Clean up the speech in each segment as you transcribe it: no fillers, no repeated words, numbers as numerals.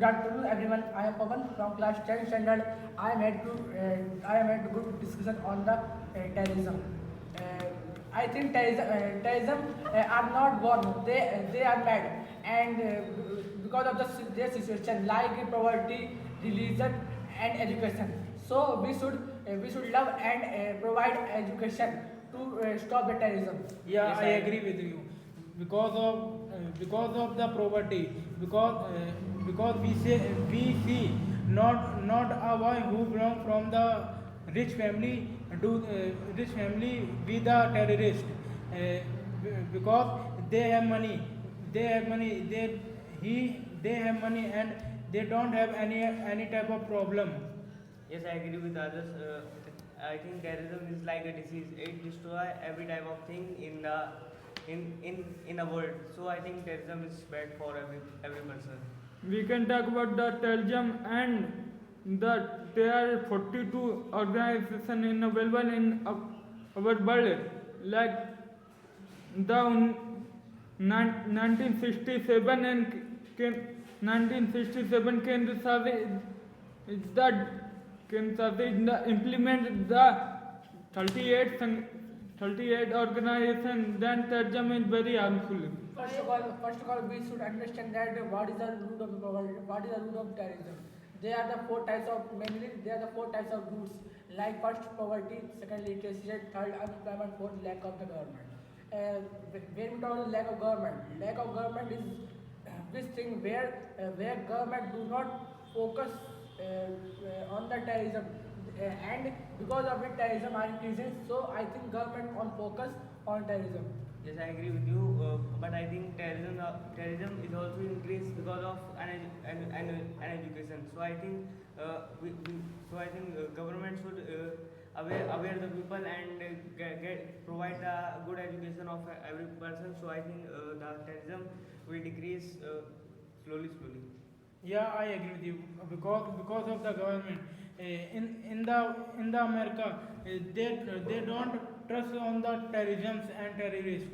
Good afternoon, everyone. I am Pavan from class 10 standard. I am here to good discussion on the terrorism. Uh, I think terrorism are not born; they are made, and because of their situation like poverty, religion, and education. So we should love and provide education to stop the terrorism. Yeah, Yes, I I agree with you. Because of the poverty, because we see not a boy who belong from the rich family rich family with a terrorist, because they have money, they have money and they don't have any type of problem. yes, I agree with others. I think terrorism is like a disease. It destroys every type of thing in a world. So I think terrorism is bad for every person. We can talk about the terrorism and that there are 42 organizations in available in our world, like the 1967 and 1967 Kendra Shasit is that Kendra Shasit implement the 38 38 organization. Then terrorism is very harmful. First of all, we should understand that what is the root of the poverty, what is the root of terrorism. There are the four types of mainly there are the four types of roots. Like first poverty, second literacy, third unemployment, fourth lack of the government. When we talk about lack of government is this thing where government do not focus on the terrorism, and because of it terrorism are increasing. So I think government on focus on terrorism. Yes, I agree with you. But I think terrorism is also increased because of an education. So I think government should aware the people and provide the good education of every person. So I think the terrorism will decrease slowly. Yeah, I agree with you, because of the government. In the America, they don't trust on the terrorism and terrorists.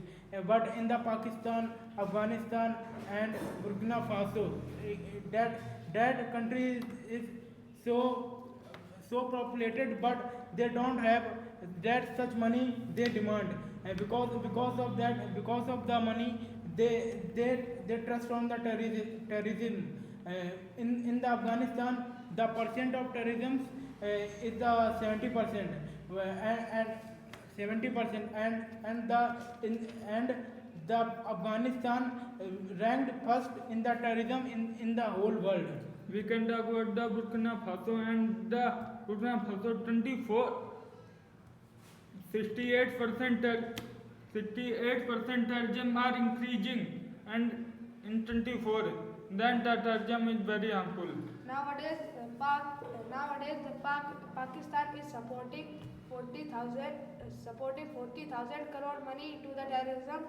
But in the Pakistan, Afghanistan, and Burkina Faso, that country is so populated, but they don't have that such money they demand. And because of the money, they trust on the terrorism. In the Afghanistan, the percent of terrorism is the 70%, and 70%, and the Afghanistan ranked first in the terrorism in the whole world. We can talk about the Burkina Faso and the Burkina Faso 68% 68% terrorism are increasing, and in 24 then the terrorism is very harmful. Nowadays Pakistan is supporting 40,000 crore money to the terrorism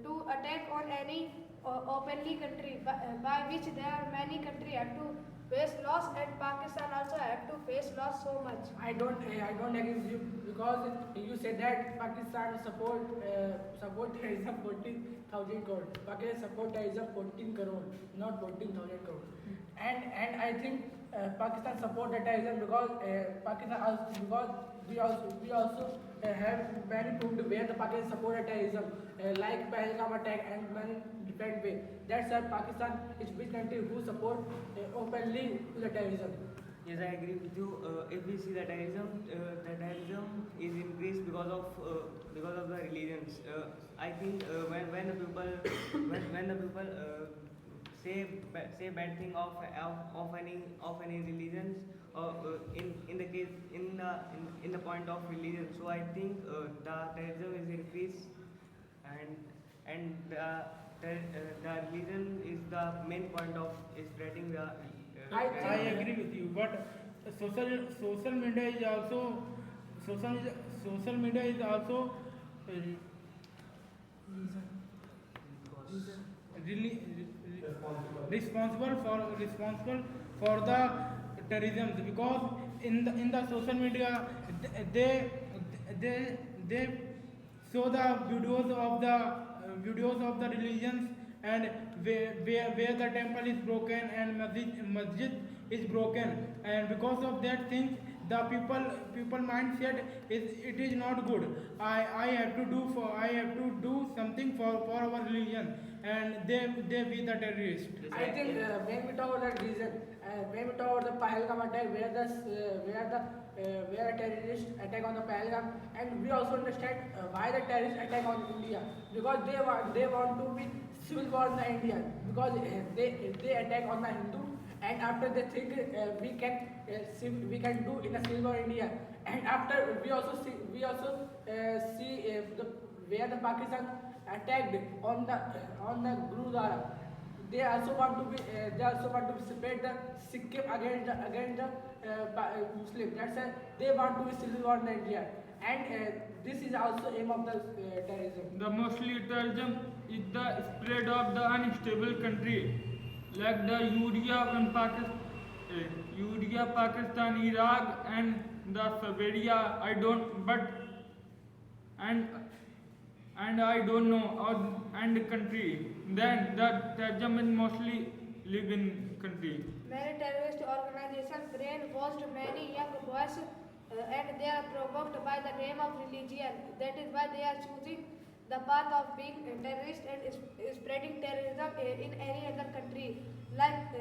to attack on any openly country, by which there are many countries have to face loss, and Pakistan also have to face loss so much. I don't agree with you because you said that Pakistan support terrorism 14,000 crore. Pakistan support terrorism 14 crore, not 14,000 crore. And I think Pakistan support the terrorism because Pakistan also, because we also have many proof where the Pakistan support terrorism like Pahalgam attack and many different way. That's why Pakistan is big country who support openly to the terrorism. Yes, I agree with you. If we see the terrorism is increased because of the religions. I think when the people say bad thing of any religions, in the case in the point of religion. So I think the terrorism is increased, and the religion is the main point of spreading the. I I agree with you, but social media is also social media is also really responsible for the terrorism, because in the social media they show the videos of the religions and where the temple is broken and masjid is broken, and because of that things the people mindset is it is not good. I have to do something for our religion, and they be the terrorist. Yes, I think when we talk about the reason, when we talk about the Pahalgam attack, where a terrorist attack on the Pahalgam, and we also understand why the terrorist attack on India, because they want to be civil war in the India, because they attack on the Hindu, and after they think we can do in a civil war India, and after we also see where the Pakistan attacked on the Gurudwara. They also want to separate the Sikkim against the Muslim. That's why they want to be civil war in India, and this is also aim of the terrorism. The mostly terrorism is the spread of the unstable country, like the Syria, Pakistan, Iraq, and the Siberia. I don't know, and country. Then the terrorism is mostly live in country. Many terrorist organizations brainwashed many young boys and they are provoked by the name of religion. That is why they are choosing the path of being a terrorist and spreading terrorism in any other country, like the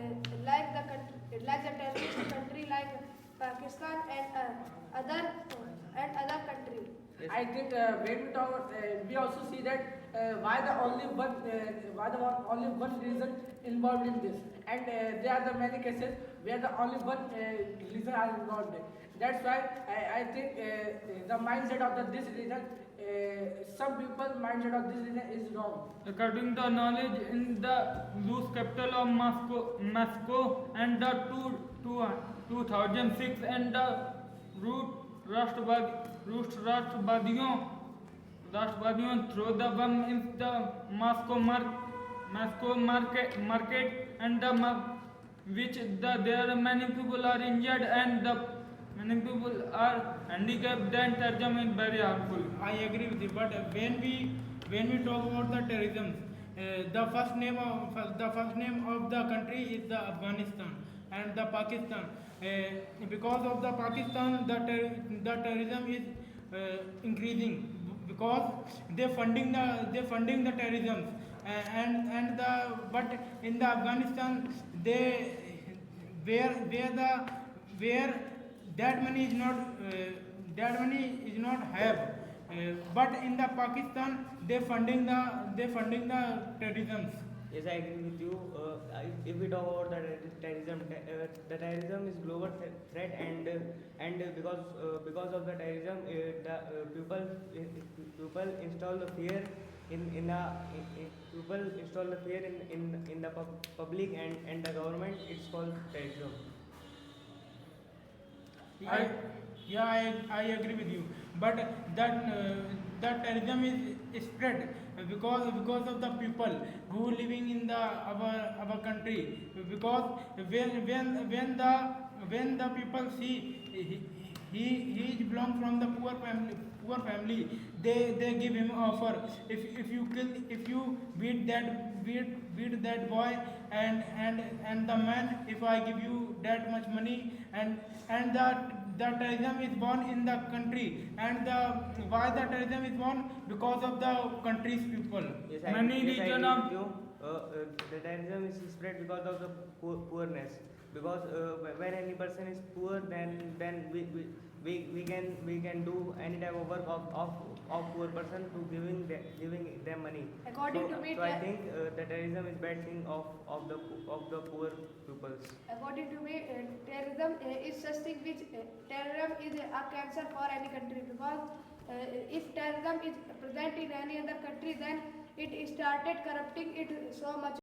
terrorist country like Pakistan and other countries. Yes. I think when we talk, we also see that why the only one reason involved in this, and there are the many cases where the only one reason are involved. That's why I think the mindset of this reason, some people mindset of this reason is wrong. According to knowledge in the loose capital of Moscow and the 2006 and the root Rashtrabadiyon throw the bomb in the Moscow market and there many people are injured and many people are handicapped. Then terrorism is very harmful. I agree with you, but when we talk about the terrorism, the first name of the country is the Afghanistan and the Pakistan. Because of the Pakistan, the terrorism is increasing because they funding the terrorism, but in the Afghanistan where that money is not have, but in the Pakistan they funding the terrorism. Yes, I agree with you. If we talk about the terrorism, the terrorism is global threat, and because of the terrorism, people install the fear in the public and the government. It's called terrorism. I agree with you, but that terrorism is spread because of the people who living in our country. Because when the people see he belong from the poor family, they give him offer. If you beat that boy and the man, if I give you that much money, and the terrorism is born in the country, and why the terrorism is born because of the country's people. Yes, Many I region agree of- with you. The terrorism is spread because of the poorness. Because when any person is poor, then we can do any type of work of poor person to giving them money. According to me, so I think the terrorism is bad thing of the poor peoples. According to me, terrorism is such thing which terrorism is a cancer for any country, because if terrorism is present in any other country, then it started corrupting it so much.